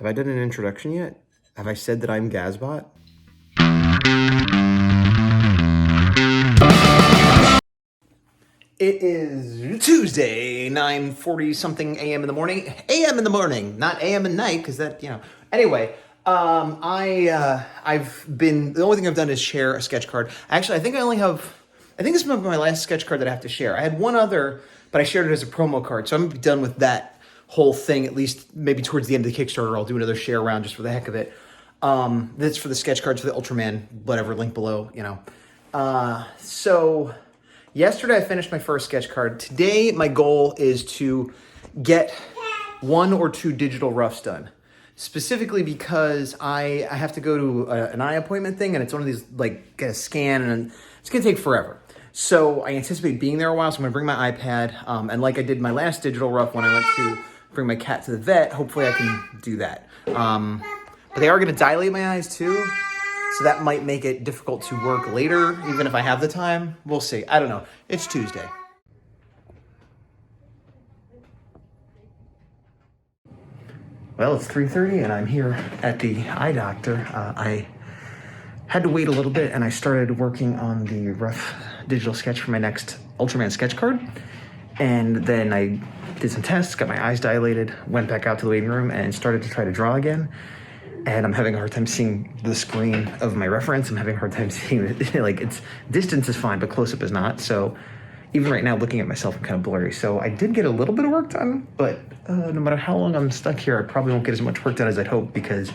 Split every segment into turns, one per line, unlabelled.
Have I done an introduction yet? Have I said that I'm Gazbot? It is Tuesday, 9:40 something a.m. in the morning. A.m. in the morning, not a.m. at night, because that, Anyway, I've been, the only thing I've done is share a sketch card. Actually, I think this might be my last sketch card that I have to share. I had one other, but I shared it as a promo card, so I'm going to be done with that whole thing, at least maybe towards the end of the Kickstarter. I'll do another share round just for the heck of it. That's for the sketch cards for the Ultraman, whatever, link below, So yesterday I finished my first sketch card. Today my goal is to get 1 or 2 digital roughs done. Specifically because I have to go to an eye appointment thing, and it's one of these, get a scan, and it's going to take forever. So I anticipate being there a while, so I'm going to bring my iPad, and like I did my last digital rough when I went to bring my cat to the vet, hopefully I can do that. But they are going to dilate my eyes too, so that might make it difficult to work later, even if I have the time. We'll see. I don't know. It's Tuesday. Well, it's 3:30 and I'm here at the eye doctor. I had to wait a little bit, and I started working on the rough digital sketch for my next Ultraman sketch card. And then I did some tests, got my eyes dilated, went back out to the waiting room and started to try to draw again. And I'm having a hard time seeing the screen of my reference. I'm having a hard time seeing it. It's distance is fine, but close-up is not. So even right now, looking at myself, I'm kind of blurry. So I did get a little bit of work done, but no matter how long I'm stuck here, I probably won't get as much work done as I'd hope, because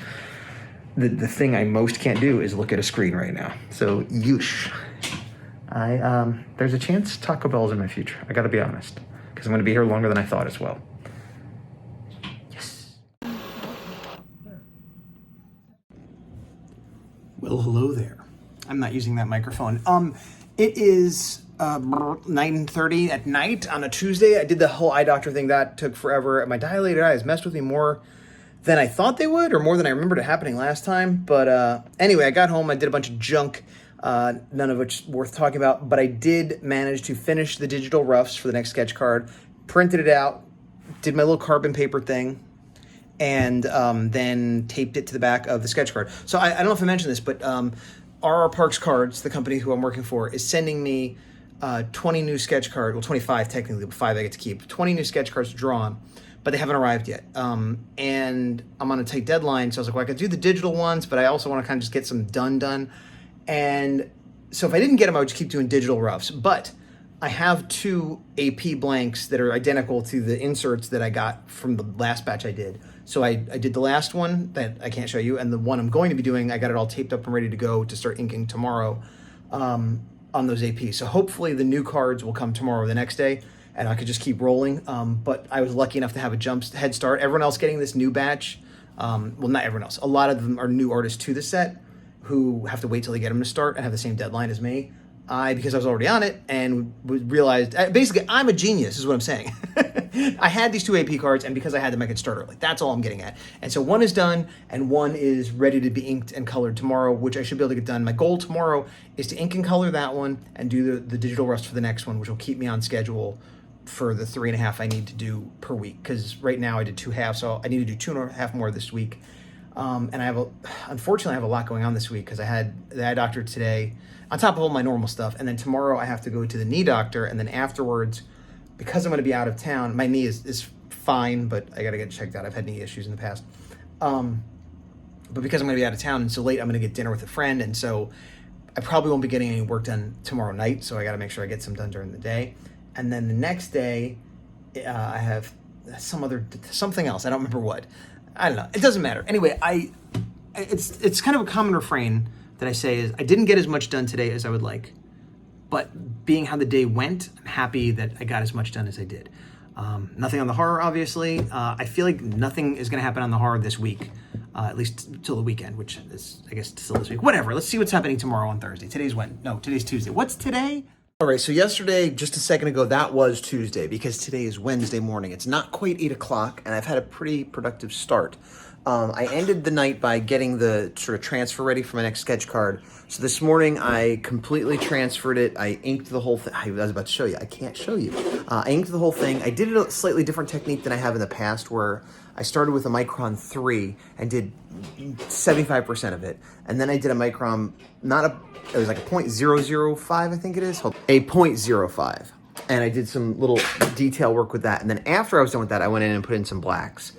the thing I most can't do is look at a screen right now. So yeesh. There's a chance Taco Bell's in my future. I gotta be honest, because I'm gonna be here longer than I thought as well. Yes. Well, hello there. I'm not using that microphone. It is 9:30 at night on a Tuesday. I did the whole eye doctor thing. That took forever. My dilated eyes messed with me more than I thought they would, or more than I remembered it happening last time. But anyway, I got home, I did a bunch of junk, none of which worth talking about, but I did manage to finish the digital roughs for the next sketch card, printed it out, did my little carbon paper thing, and then taped it to the back of the sketch card. So I don't know if I mentioned this, but RR Parks Cards, the company who I'm working for, is sending me 20 new sketch cards, well, 25 technically, but 5 I get to keep, 20 new sketch cards drawn, but they haven't arrived yet. And I'm on a tight deadline, so I was like, well, I could do the digital ones, but I also want to kind of just get some done. And so if I didn't get them, I would just keep doing digital roughs. But I have 2 AP blanks that are identical to the inserts that I got from the last batch I did. So I did the last one that I can't show you, and the one I'm going to be doing, I got it all taped up and ready to go to start inking tomorrow on those APs. So hopefully the new cards will come tomorrow or the next day, and I could just keep rolling. But I was lucky enough to have a head start. Everyone else getting this new batch, well, not everyone else. A lot of them are new artists to the set who have to wait till they get them to start and have the same deadline as me. Because I was already on it and realized, basically, I'm a genius, is what I'm saying. I had these 2 AP cards, and because I had them, I could start early. That's all I'm getting at. And so one is done, and one is ready to be inked and colored tomorrow, which I should be able to get done. My goal tomorrow is to ink and color that one and do the digital rust for the next one, which will keep me on schedule for the 3.5 I need to do per week. Because right now I did 2 halves, so I need to do 2.5 more this week. And unfortunately, I have a lot going on this week, because I had the eye doctor today, on top of all my normal stuff. And then tomorrow I have to go to the knee doctor. And then afterwards, because I'm going to be out of town, my knee is fine, but I got to get checked out. I've had knee issues in the past. But because I'm going to be out of town and so late, I'm going to get dinner with a friend. And so I probably won't be getting any work done tomorrow night. So I got to make sure I get some done during the day. And then the next day, I have something else. I don't remember what. I don't know. It doesn't matter. Anyway, it's kind of a common refrain that I say is I didn't get as much done today as I would like, but being how the day went, I'm happy that I got as much done as I did. Nothing on the horror, obviously. I feel like nothing is going to happen on the horror this week, at least till the weekend, which is, I guess, still this week. Whatever. Let's see what's happening tomorrow on Thursday. Today's Tuesday. What's today? All right, so yesterday, just a second ago, that was Tuesday, because today is Wednesday morning. It's not quite 8 o'clock, and I've had a pretty productive start. I ended the night by getting the sort of transfer ready for my next sketch card. So this morning I completely transferred it. I inked the whole thing. I was about to show you. I can't show you. I inked the whole thing. I did a slightly different technique than I have in the past, where I started with a Micron 3 and did 75% of it. And then I did a Micron, it was like a .005, I think it is. A .05. And I did some little detail work with that. And then after I was done with that, I went in and put in some blacks.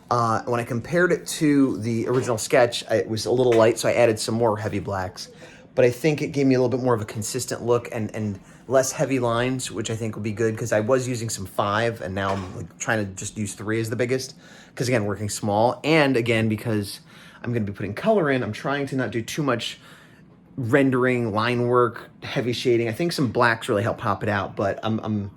When I compared it to the original sketch, it was a little light, so I added some more heavy blacks. But I think it gave me a little bit more of a consistent look and less heavy lines, which I think will be good, because I was using some 5, and now I'm like trying to just use 3 as the biggest, because again, working small, and again, because I'm going to be putting color in, I'm trying to not do too much rendering, line work, heavy shading. I think some blacks really help pop it out, but I'm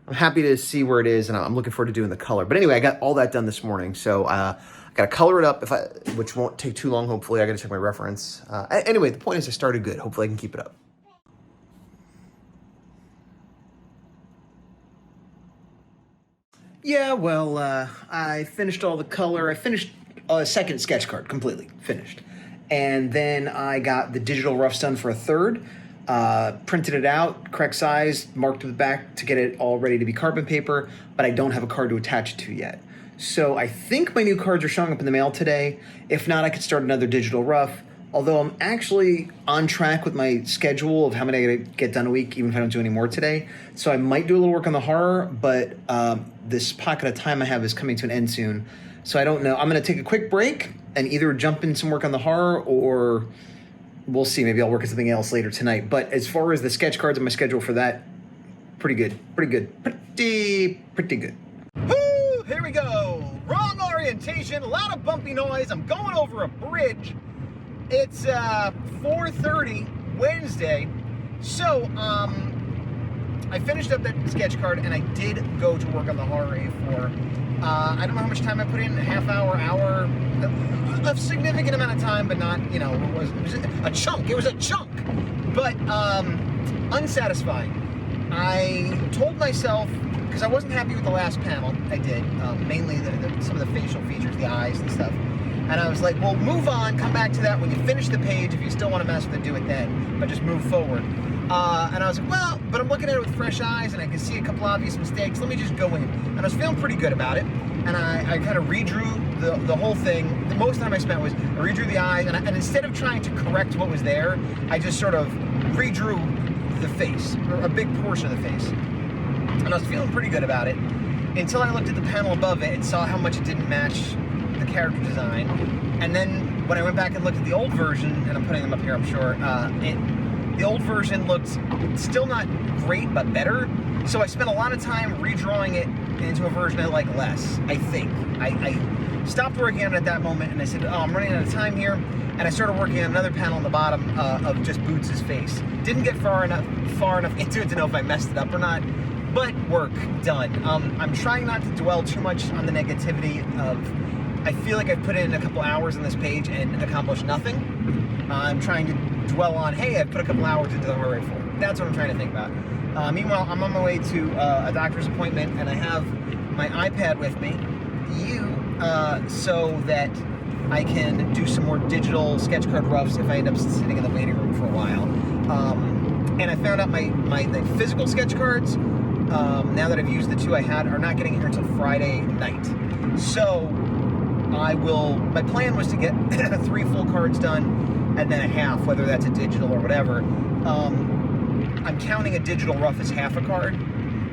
happy to see where it is, and I'm looking forward to doing the color. But anyway, I got all that done this morning, so I got to color it up, which won't take too long, hopefully. I got to check my reference. Anyway, the point is I started good. Hopefully I can keep it up. Yeah, well, I finished all the color. I finished a second sketch card, completely finished. And then I got the digital roughs done for a third. Printed it out, correct size, marked the back to get it all ready to be carbon paper, but I don't have a card to attach it to yet. So I think my new cards are showing up in the mail today. If not, I could start another digital rough, although I'm actually on track with my schedule of how many I get done a week, even if I don't do any more today. So I might do a little work on the horror, but this pocket of time I have is coming to an end soon. So I don't know. I'm going to take a quick break and either jump in some work on the horror, or we'll see. Maybe I'll work on something else later tonight. But as far as the sketch cards on my schedule for that, pretty good. Pretty good. Woo! Here we go. Wrong orientation. A lot of bumpy noise. I'm going over a bridge. It's 4:30 Wednesday. So I finished up that sketch card, and I did go to work on the horror A4. I don't know how much time I put in, half hour, a significant amount of time, but not, it was a chunk. It was a chunk, but unsatisfying. I told myself, because I wasn't happy with the last panel I did, mainly some of the facial features, the eyes and stuff. And I was like, well, move on, come back to that when you finish the page. If you still want to mess with it, do it then, but just move forward. And I was like, well, but I'm looking at it with fresh eyes, and I can see a couple obvious mistakes. Let me just go in. And I was feeling pretty good about it. And I kind of redrew the whole thing. The most time I spent was I redrew the eyes, and instead of trying to correct what was there, I just sort of redrew the face, or a big portion of the face. And I was feeling pretty good about it until I looked at the panel above it and saw how much it didn't match the character design. And then when I went back and looked at the old version, and I'm putting them up here, I'm sure, the old version looked still not great, but better. So I spent a lot of time redrawing it into a version I like less, I think. I stopped working on it at that moment, and I said, oh, I'm running out of time here. And I started working on another panel on the bottom of just Boots' face. Didn't get far enough into it to know if I messed it up or not, but work done. I'm trying not to dwell too much on the negativity of, I feel like I've put in a couple hours on this page and accomplished nothing. I'm trying to dwell on, hey, I've put a couple hours into the horror A4. That's what I'm trying to think about. Meanwhile, I'm on my way to a doctor's appointment, and I have my iPad with me, so that I can do some more digital sketch card roughs if I end up sitting in the waiting room for a while. And I found out the physical sketch cards, now that I've used the 2 I had, are not getting here until Friday night. So my plan was to get 3 full cards done and then a half, whether that's a digital or whatever. I'm counting a digital rough as half a card,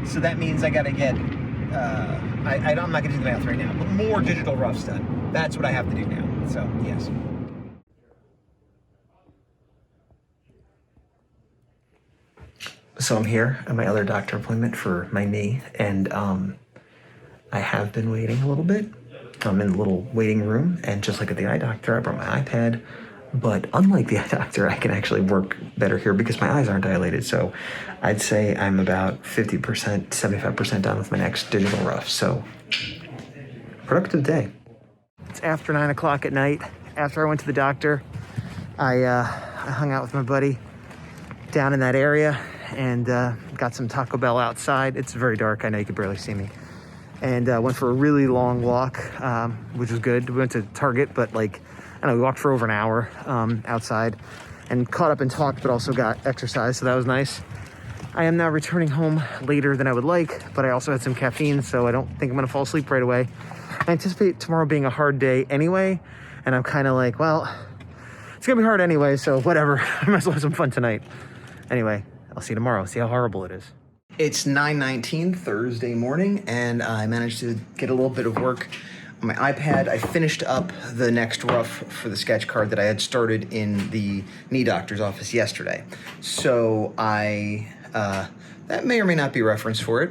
so that means I gotta get, I'm not gonna do the math right now, but more digital roughs done. That's what I have to do now, so yes. So I'm here at my other doctor appointment for my knee, and I have been waiting a little bit. I'm in the little waiting room, and just like at the eye doctor, I brought my iPad. But unlike the eye doctor, I can actually work better here because my eyes aren't dilated. So I'd say I'm about 50%, 75% done with my next digital rough. So productive day. It's after 9 o'clock at night. After I went to the doctor, I hung out with my buddy down in that area and got some Taco Bell outside. It's very dark. I know you can barely see me. and went for a really long walk, which was good. We went to Target, but like, I don't know, we walked for over an hour outside and caught up and talked, but also got exercise, so that was nice. I am now returning home later than I would like, but I also had some caffeine, so I don't think I'm gonna fall asleep right away. I anticipate tomorrow being a hard day anyway, and I'm kind of like, well, it's gonna be hard anyway, so whatever. I might as well have some fun tonight. Anyway, I'll see you tomorrow, see how horrible it is. It's 9:19 Thursday morning, and I managed to get a little bit of work on my iPad. I finished up the next rough for the sketch card that I had started in the knee doctor's office yesterday. So that may or may not be reference for it.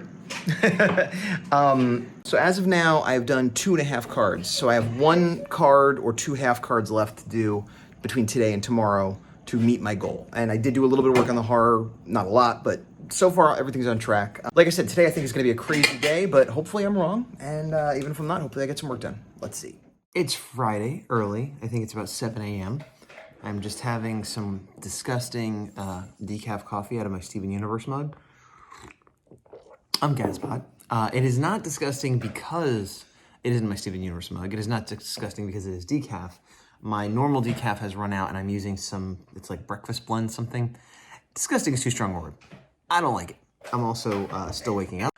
So as of now, I've done 2.5 cards. So I have 1 card or 2 half cards left to do between today and tomorrow to meet my goal. And I did do a little bit of work on the horror, not a lot, but so far everything's on track. Like I said, today I think is gonna be a crazy day, but hopefully I'm wrong. And even if I'm not, hopefully I get some work done. Let's see. It's Friday early. I think it's about 7 a.m. I'm just having some disgusting decaf coffee out of my Steven Universe mug. I'm Gazbot. It is not disgusting because it is in my Steven Universe mug. It is not disgusting because it is decaf. My normal decaf has run out and I'm using some, it's like breakfast blend something. Disgusting is too strong a word. I don't like it. I'm also still waking up.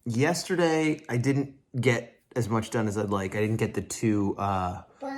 Yesterday, I didn't get as much done as I'd like. I didn't get the 2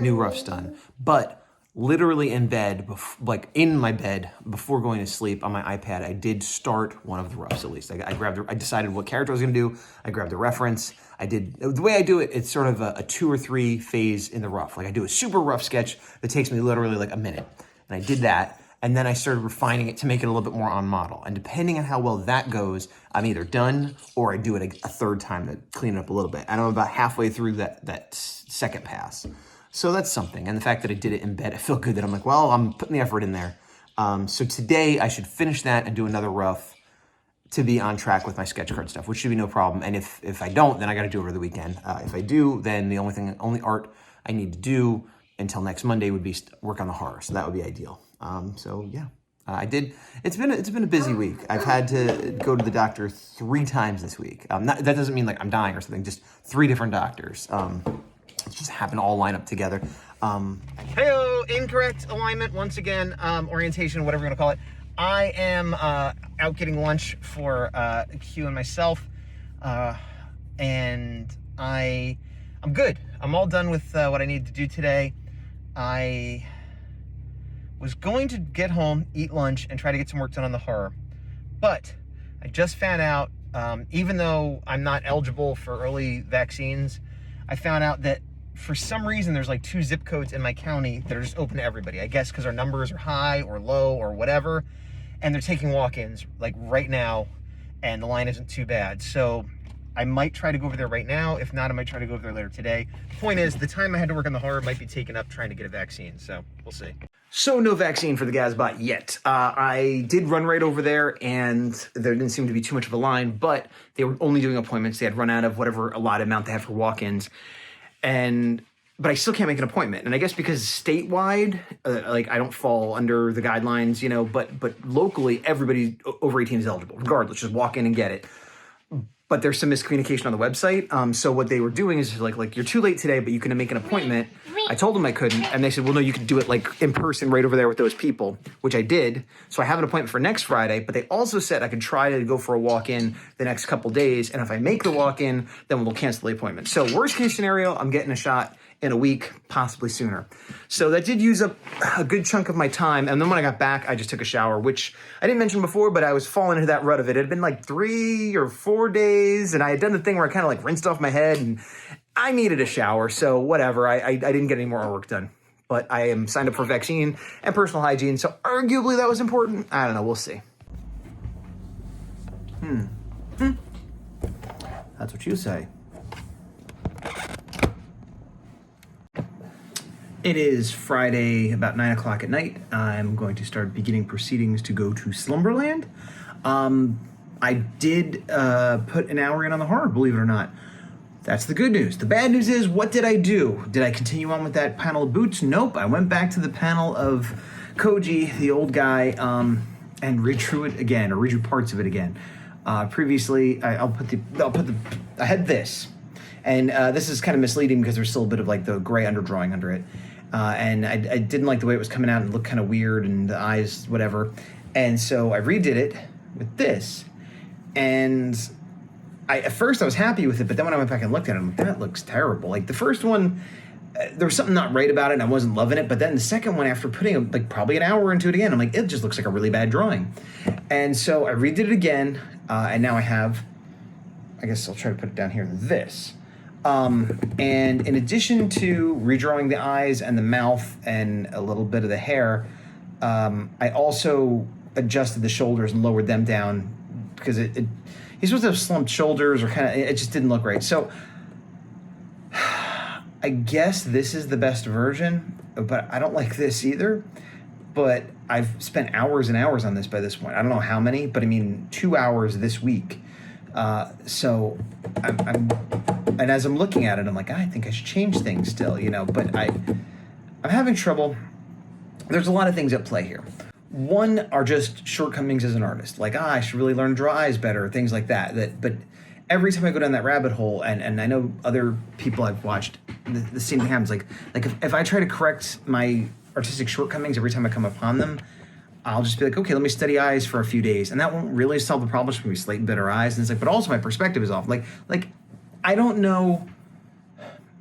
new roughs done, but literally in bed, like in my bed before going to sleep on my iPad, I did start one of the roughs at least. I decided what character I was gonna do. I grabbed the reference. The way I do it, it's sort of a 2 or 3 phase in the rough. Like I do a super rough sketch that takes me literally like a minute. And I did that. And then I started refining it to make it a little bit more on model. And depending on how well that goes, I'm either done or I do it a third time to clean it up a little bit. And I'm about halfway through that second pass. So that's something. And the fact that I did it in bed, I feel good that I'm like, well, I'm putting the effort in there. So today I should finish that and do another rough to be on track with my sketch card stuff, which should be no problem. And if I don't, then I got to do it over the weekend. If I do, then the only art I need to do until next Monday would be work on the horror. So that would be ideal. So yeah, I did. It's been a busy week. I've had to go to the doctor 3 times this week. That doesn't mean like I'm dying or something. Just 3 different doctors. It just happened to all line up together. Hey-o, incorrect alignment once again. Orientation, whatever you want to call it. I am out getting lunch for Q and myself, and I'm good. I'm all done with what I need to do today. I was going to get home, eat lunch, and try to get some work done on the horror. But I just found out, even though I'm not eligible for early vaccines, I found out that for some reason there's like 2 zip codes in my county that are just open to everybody. I guess because our numbers are high or low or whatever. And they're taking walk-ins like right now, and the line isn't too bad. So I might try to go over there right now. If not, I might try to go over there later today. The point is, the time I had to work on the horror might be taken up trying to get a vaccine. So we'll see. So no vaccine for the Gazbot yet. I did run right over there and there didn't seem to be too much of a line, but they were only doing appointments. They had run out of whatever allotted amount they had for walk-ins. But I still can't make an appointment. And I guess because statewide, like I don't fall under the guidelines, you know, but locally everybody over 18 is eligible, regardless, just walk in and get it. But there's some miscommunication on the website. So what they were doing is like you're too late today, but you can make an appointment. I told them I couldn't, and they said, well, no, you can do it like in person right over there with those people, which I did. So I have an appointment for next Friday, but they also said I could try to go for a walk-in the next couple days. And if I make the walk-in, then we'll cancel the appointment. So worst case scenario, I'm getting a shot in a week, possibly sooner. So that did use up a good chunk of my time. And then when I got back, I just took a shower, which I didn't mention before, but I was falling into that rut of it. It had been like 3 or 4 days, and I had done the thing where I kind of like rinsed off my head, and I needed a shower. So whatever, I didn't get any more work done. But I am signed up for vaccine and personal hygiene, so arguably that was important. I don't know, we'll see. That's what you say. It is Friday, about 9 o'clock at night. I'm going to start beginning proceedings to go to Slumberland. I did put an hour in on the horror, believe it or not. That's the good news. The bad news is, what did I do? Did I continue on with that panel of boots? Nope. I went back to the panel of Koji, the old guy, and read through it again, or read through parts of it again. Previously, I had this, and this is kind of misleading because there's still a bit of like the gray underdrawing under it, and I didn't like the way it was coming out and looked kind of weird and the eyes whatever, and so I redid it with this, and at first I was happy with it, but then when I went back and looked at it, I'm like, that looks terrible. Like the first one, there was something not right about it and I wasn't loving it, but then the second one, after putting like probably an hour into it again, I'm like, it just looks like a really bad drawing. And so I redid it again, and now I have, I guess I'll try to put it down here, this. And in addition to redrawing the eyes and the mouth and a little bit of the hair, I also adjusted the shoulders and lowered them down because he's supposed to have slumped shoulders or kind of, it just didn't look right. So I guess this is the best version, but I don't like this either. But I've spent hours and hours on this by this point. I don't know how many, but I mean 2 hours this week. So and as I'm looking at it, I'm like, I think I should change things still, but I'm having trouble. There's a lot of things at play here. One are just shortcomings as an artist, like, I should really learn to draw eyes better, things like that. But every time I go down that rabbit hole, and I know other people I've watched, the same thing happens. Like if I try to correct my artistic shortcomings every time I come upon them, I'll just be like, okay, let me study eyes for a few days, and that won't really solve the problem. It's gonna be slate and bitter eyes, and it's like, but also my perspective is off. Like I don't know.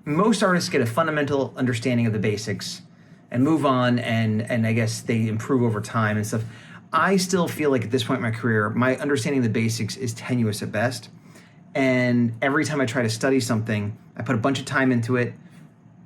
Most artists get a fundamental understanding of the basics and move on, and I guess they improve over time and stuff. I still feel like at this point in my career, my understanding of the basics is tenuous at best. And every time I try to study something, I put a bunch of time into it,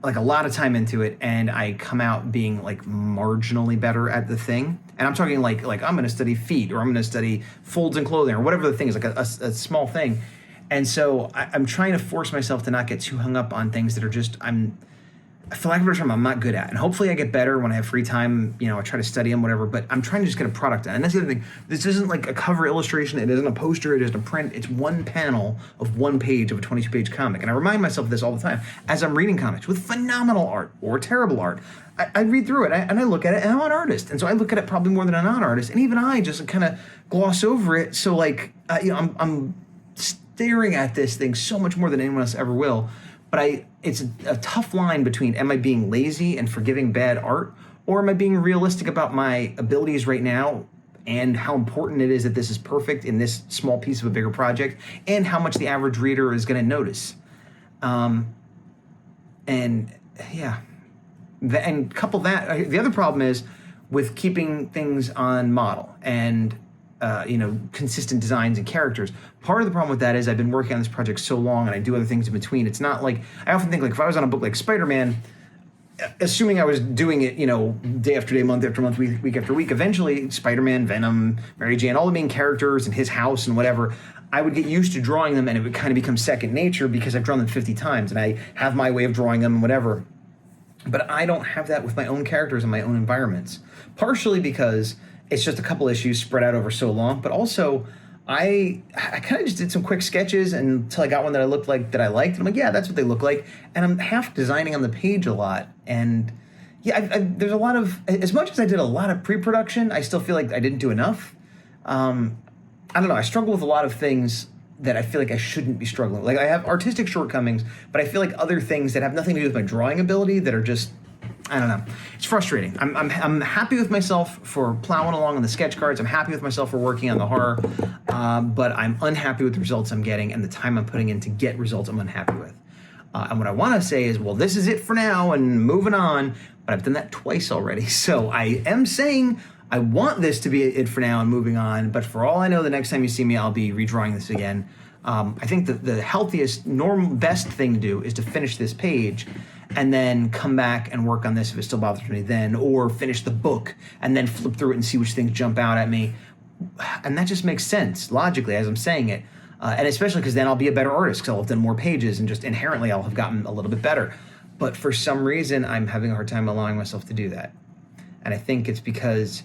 like a lot of time into it, and I come out being like marginally better at the thing. And I'm talking like I'm going to study feet, or I'm going to study folds in clothing, or whatever the thing is, like a small thing. And so I'm trying to force myself to not get too hung up on things that are just, for lack of a better term, I'm not good at. And hopefully I get better when I have free time. I try to study them, whatever, but I'm trying to just get a product done. And that's the other thing. This isn't like a cover illustration. It isn't a poster. It isn't a print. It's one panel of one page of a 22-page comic. And I remind myself of this all the time as I'm reading comics with phenomenal art or terrible art. I read through it and I look at it, and I'm an artist. And so I look at it probably more than a non-artist. And even I just kind of gloss over it. So I'm staring at this thing so much more than anyone else ever will. But it's a tough line between, am I being lazy and forgiving bad art, or am I being realistic about my abilities right now and how important it is that this is perfect in this small piece of a bigger project, and how much the average reader is going to notice. And couple that, the other problem is with keeping things on model and consistent designs and characters. Part of the problem with that is I've been working on this project so long, and I do other things in between. It's not like, I often think like if I was on a book like Spider-Man, assuming I was doing it, day after day, month after month, week after week, eventually Spider-Man, Venom, Mary Jane, all the main characters and his house and whatever, I would get used to drawing them, and it would kind of become second nature because I've drawn them 50 times and I have my way of drawing them and whatever. But I don't have that with my own characters and my own environments. Partially because it's just a couple issues spread out over so long, but also I kind of just did some quick sketches until I got one that I liked. And I'm like, yeah, that's what they look like. And I'm half designing on the page a lot. And yeah, there's a lot of, as much as I did a lot of pre-production, I still feel like I didn't do enough. I don't know. I struggle with a lot of things that I feel like I shouldn't be struggling with. Like I have artistic shortcomings, but I feel like other things that have nothing to do with my drawing ability that are just, I don't know. It's frustrating. I'm happy with myself for plowing along on the sketch cards. I'm happy with myself for working on the horror, but I'm unhappy with the results I'm getting and the time I'm putting in to get results I'm unhappy with. And what I want to say is, well, this is it for now and moving on, but I've done that twice already. So I am saying I want this to be it for now and moving on, but for all I know, the next time you see me, I'll be redrawing this again. I think that the healthiest, best thing to do is to finish this page and then come back and work on this if it still bothers me then, or finish the book and then flip through it and see which things jump out at me. And that just makes sense logically as I'm saying it. And especially because then I'll be a better artist because I'll have done more pages and just inherently I'll have gotten a little bit better. But for some reason, I'm having a hard time allowing myself to do that. And I think it's because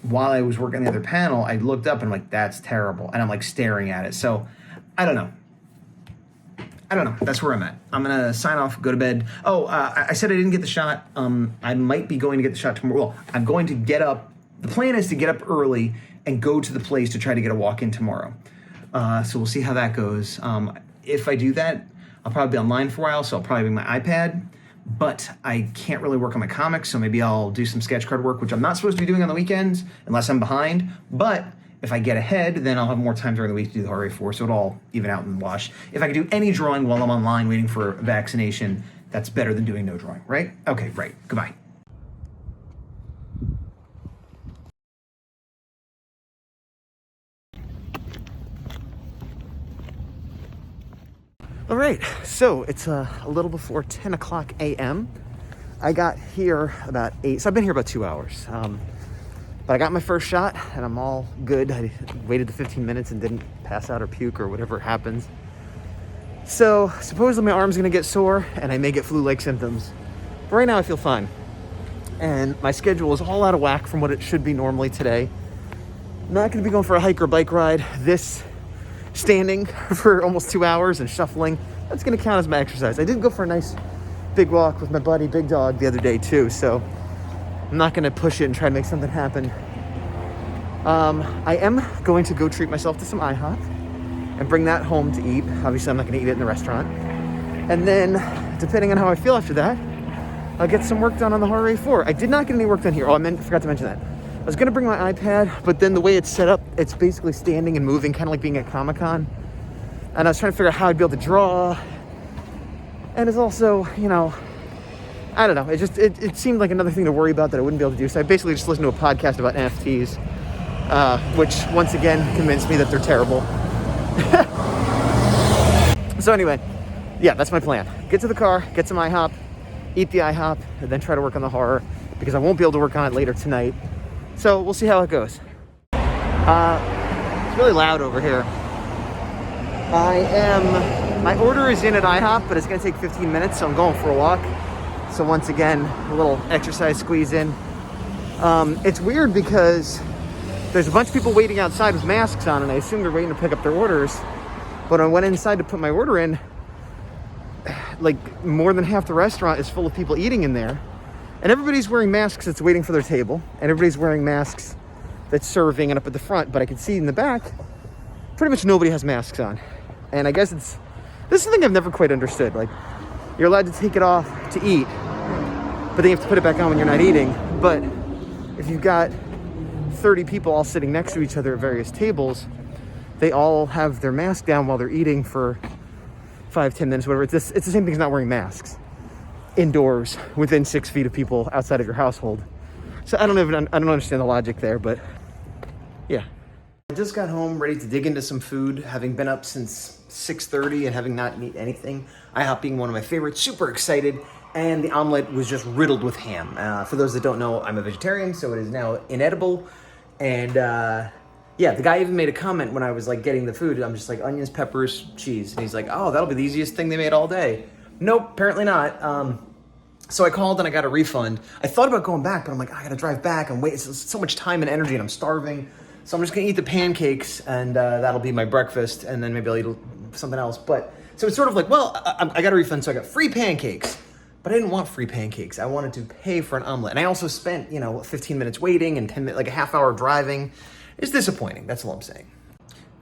while I was working on the other panel, I looked up and I'm like, that's terrible. And I'm like staring at it. So I don't know. That's where I'm at. I'm going to sign off, go to bed. I said I didn't get the shot. I might be going to get the shot tomorrow. Well, I'm going to get up. The plan is to get up early and go to the place to try to get a walk-in tomorrow. So we'll see how that goes. If I do that, I'll probably be online for a while, so I'll probably bring my iPad, but I can't really work on my comics, so maybe I'll do some sketch card work, which I'm not supposed to be doing on the weekends unless I'm behind, but if I get ahead, then I'll have more time during the week to do the Horror 4, so it'll all even out and wash. If I can do any drawing while I'm online waiting for vaccination, that's better than doing no drawing, right? Okay, right. Goodbye. All right, so it's a little before 10 o'clock a.m. I got here about 8, so I've been here about 2 hours. But I got my first shot and I'm all good. I waited the 15 minutes and didn't pass out or puke or whatever happens. So supposedly my arm's gonna get sore and I may get flu-like symptoms. But right now I feel fine. And my schedule is all out of whack from what it should be normally today. I'm not gonna be going for a hike or bike ride. This standing for almost 2 hours and shuffling, that's gonna count as my exercise. I did go for a nice big walk with my buddy Big Dog the other day too, so I'm not gonna push it and try to make something happen. I am going to go treat myself to some IHOP and bring that home to eat. Obviously I'm not gonna eat it in the restaurant. And then, depending on how I feel after that, I'll get some work done on the Horror 4. I did not get any work done here. Oh, I forgot to mention that. I was gonna bring my iPad, but then the way it's set up, it's basically standing and moving, kind of like being at Comic-Con. And I was trying to figure out how I'd be able to draw. And it's also, you know, I don't know. It seemed like another thing to worry about that I wouldn't be able to do. So I basically just listened to a podcast about NFTs, which once again convinced me that they're terrible. So anyway, yeah, that's my plan. Get to the car, get some IHOP, eat the IHOP, and then try to work on the horror because I won't be able to work on it later tonight. So we'll see how it goes. It's really loud over here. My order is in at IHOP, but it's gonna take 15 minutes, so I'm going for a walk. So once again, a little exercise squeeze in. It's weird because there's a bunch of people waiting outside with masks on, and I assume they're waiting to pick up their orders. But when I went inside to put my order in, like more than half the restaurant is full of people eating in there. And everybody's wearing masks that's waiting for their table. And everybody's wearing masks that's serving and up at the front. But I can see in the back, pretty much nobody has masks on. And I guess this is something I've never quite understood. Like, you're allowed to take it off to eat, but then you have to put it back on when you're not eating. But if you've got 30 people all sitting next to each other at various tables, they all have their mask down while they're eating for 5-10 minutes, whatever. It's the same thing as not wearing masks indoors within 6 feet of people outside of your household. So I don't understand the logic there, but yeah. I just got home ready to dig into some food, having been up since 6:30 and having not eaten anything. IHOP being one of my favorites, super excited, and the omelet was just riddled with ham. For those that don't know, I'm a vegetarian, so it is now inedible. And yeah, the guy even made a comment when I was like getting the food. I'm just like, onions, peppers, cheese. And he's like, oh, that'll be the easiest thing they made all day. Nope, apparently not. So I called and I got a refund. I thought about going back, but I'm like, I gotta drive back and wait. It's so much time and energy and I'm starving. So I'm just gonna eat the pancakes and that'll be my breakfast, and then maybe I'll eat something else. But so it's sort of like, well, I got a refund, so I got free pancakes. But I didn't want free pancakes. I wanted to pay for an omelet. And I also spent, 15 minutes waiting and 10 minutes, like a half hour driving. It's disappointing, that's all I'm saying.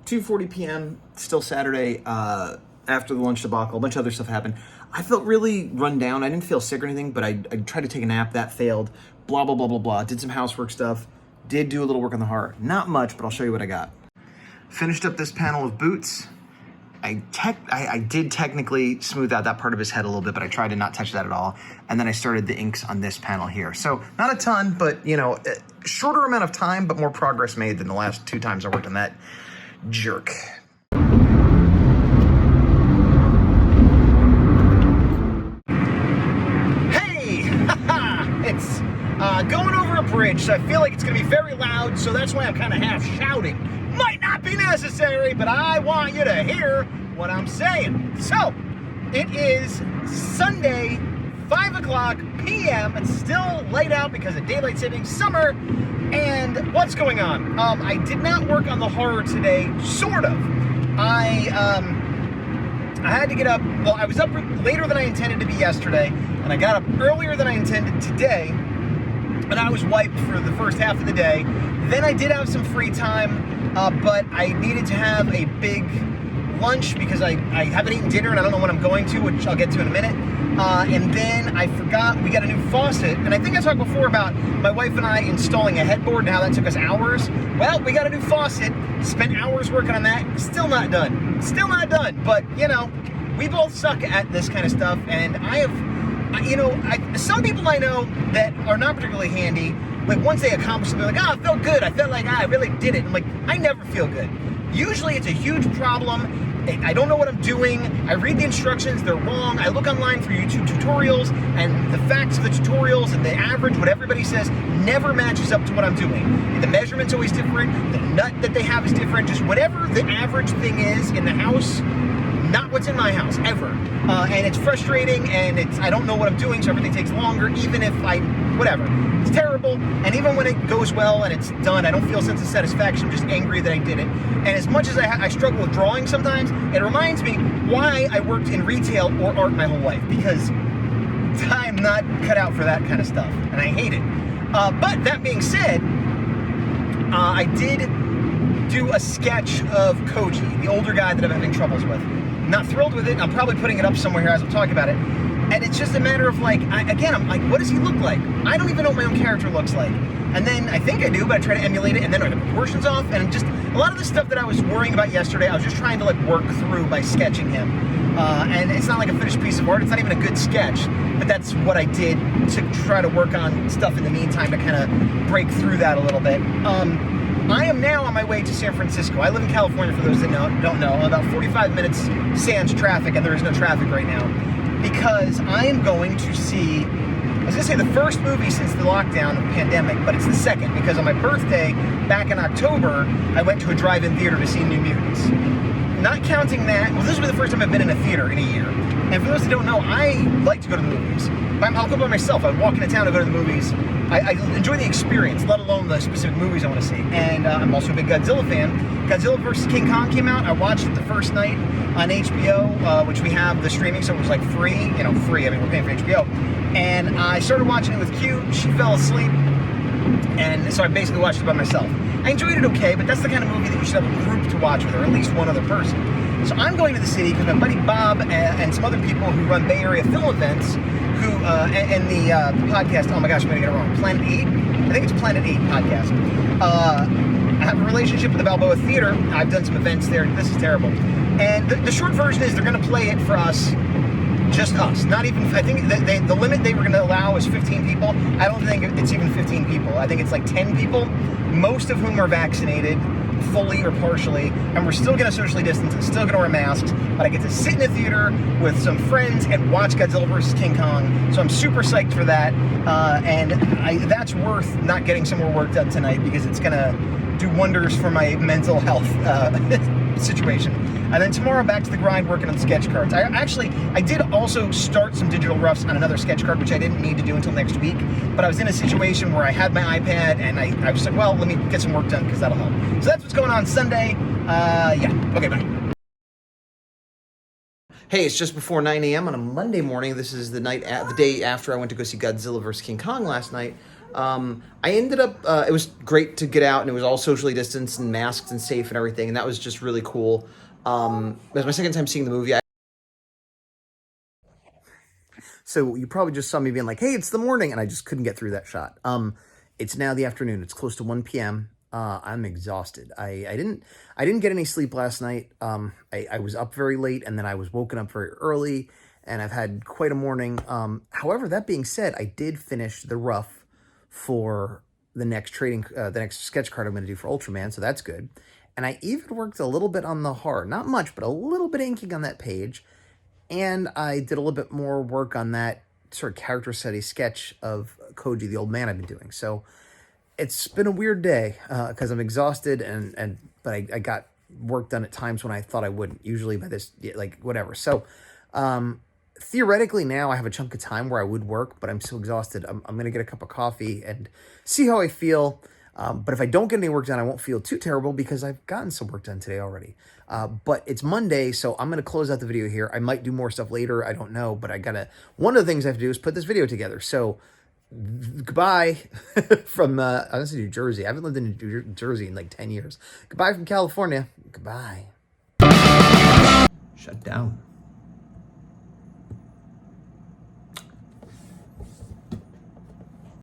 2:40 p.m., still Saturday, after the lunch debacle, a bunch of other stuff happened. I felt really run down. I didn't feel sick or anything, but I tried to take a nap, that failed. Blah, blah, blah, blah, blah. Did some housework stuff. Did do a little work on the horror. Not much, but I'll show you what I got. Finished up this panel of boots. I did technically smooth out that part of his head a little bit, but I tried to not touch that at all. And then I started the inks on this panel here. So not a ton, but shorter amount of time, but more progress made than the last 2 times I worked on that jerk. Hey, it's going over a bridge, so I feel like it's gonna be very loud, so that's why I'm kind of half shouting. Might not be necessary, but I want you to hear what I'm saying. So, it is Sunday, 5 o'clock p.m. It's still light out because of daylight savings summer. And what's going on? I did not work on the horror today, sort of. I had to get up, well, I was up later than I intended to be yesterday, and I got up earlier than I intended today. And I was wiped for the first half of the day. Then I did have some free time, but I needed to have a big lunch because I haven't eaten dinner and I don't know when I'm going to, which I'll get to in a minute. And then I forgot we got a new faucet. And I think I talked before about my wife and I installing a headboard and how that took us hours. Well, we got a new faucet, spent hours working on that, still not done. Still not done, but you know, we both suck at this kind of stuff. And I have, you know, some people I know that are not particularly handy, like once they accomplish something, like, I felt good, I felt like I really did it. I'm like, I never feel good. Usually it's a huge problem. I don't know what I'm doing. I read the instructions, they're wrong. I look online for YouTube tutorials, and the facts of the tutorials and the average, what everybody says, never matches up to what I'm doing. The measurement's always different, the nut that they have is different, just whatever the average thing is in the house, not what's in my house, ever. And it's frustrating, and I don't know what I'm doing, so everything takes longer, even if whatever. It's terrible, and even when it goes well and it's done, I don't feel a sense of satisfaction. I'm just angry that I did it. And as much as I struggle with drawing sometimes, it reminds me why I worked in retail or art my whole life, because I'm not cut out for that kind of stuff, and I hate it. But that being said, I did do a sketch of Koji, the older guy that I'm having troubles with. Not thrilled with it. I'm probably putting it up somewhere here as I'm talking about it. And it's just a matter of like, I'm like, what does he look like? I don't even know what my own character looks like. And then I think I do, but I try to emulate it, and then are the proportions off? And just a lot of the stuff that I was worrying about yesterday, I was just trying to like work through by sketching him. And it's not like a finished piece of art. It's not even a good sketch, but that's what I did to try to work on stuff in the meantime to kind of break through that a little bit. I am now on my way to San Francisco. I live in California, for those that don't know. About 45 minutes sans traffic, and there is no traffic right now, because I am going to see, I was going to say the first movie since the lockdown of the pandemic, but it's the second, because on my birthday, back in October, I went to a drive-in theater to see New Mutants. Not counting that, well, this will be the first time I've been in a theater in a year. And for those that don't know, I like to go to the movies. I'll go by myself. I walk into town to go to the movies. I enjoy the experience, let alone the specific movies I want to see. And I'm also a big Godzilla fan. Godzilla vs. King Kong came out. I watched it the first night on HBO, which we have the streaming, so it was like free. You know, free. I mean, we're paying for HBO. And I started watching it with Q. She fell asleep. And so I basically watched it by myself. I enjoyed it okay, but that's the kind of movie that you should have a group to watch with, or at least one other person. So I'm going to the city because my buddy Bob and some other people who run Bay Area film events, who and the podcast, oh my gosh, I'm going to get it wrong, Planet 8? I think it's Planet 8 podcast. I have a relationship with the Balboa Theater. I've done some events there. This is terrible. And the short version is they're going to play it for us, just us. Not even, I think the limit they were going to allow is 15 people. I don't think it's even 15 people. I think it's like 10 people, most of whom are vaccinated, fully or partially, and we're still going to socially distance and still going to wear masks, but I get to sit in a theater with some friends and watch Godzilla vs. King Kong, so I'm super psyched for that, and that's worth not getting some more work done tonight, because it's going to do wonders for my mental health situation. And then tomorrow, back to the grind, working on sketch cards. I did also start some digital roughs on another sketch card, which I didn't need to do until next week, but I was in a situation where I had my iPad, and I was like, well, let me get some work done, because that'll help. So that's what's going on Sunday. Yeah, okay, bye. Hey, it's just before 9 a.m. on a Monday morning. This is the day after I went to go see Godzilla vs. King Kong last night. I ended up, it was great to get out, and it was all socially distanced and masked and safe and everything, and that was just really cool. It was my second time seeing the movie. So you probably just saw me being like, hey, it's the morning, and I just couldn't get through that shot. It's now the afternoon. It's close to 1 p.m. I'm exhausted. I didn't get any sleep last night. I was up very late, and then I was woken up very early, and I've had quite a morning. However, that being said, I did finish the rough for the next sketch card I'm going to do for Ultraman, so that's good. And I even worked a little bit on the heart. Not much, but a little bit inking on that page. And I did a little bit more work on that sort of character study sketch of Koji, the old man I've been doing. So it's been a weird day because I'm exhausted, but I got work done at times when I thought I wouldn't. Usually by this, like, whatever. So theoretically now I have a chunk of time where I would work, but I'm so exhausted. I'm going to get a cup of coffee and see how I feel. But if I don't get any work done, I won't feel too terrible because I've gotten some work done today already. But it's Monday, so I'm going to close out the video here. I might do more stuff later. I don't know, but one of the things I have to do is put this video together. So
Goodbye from, I was in New Jersey. I haven't lived in New Jersey in like 10 years. Goodbye from California. Goodbye.
Shut down.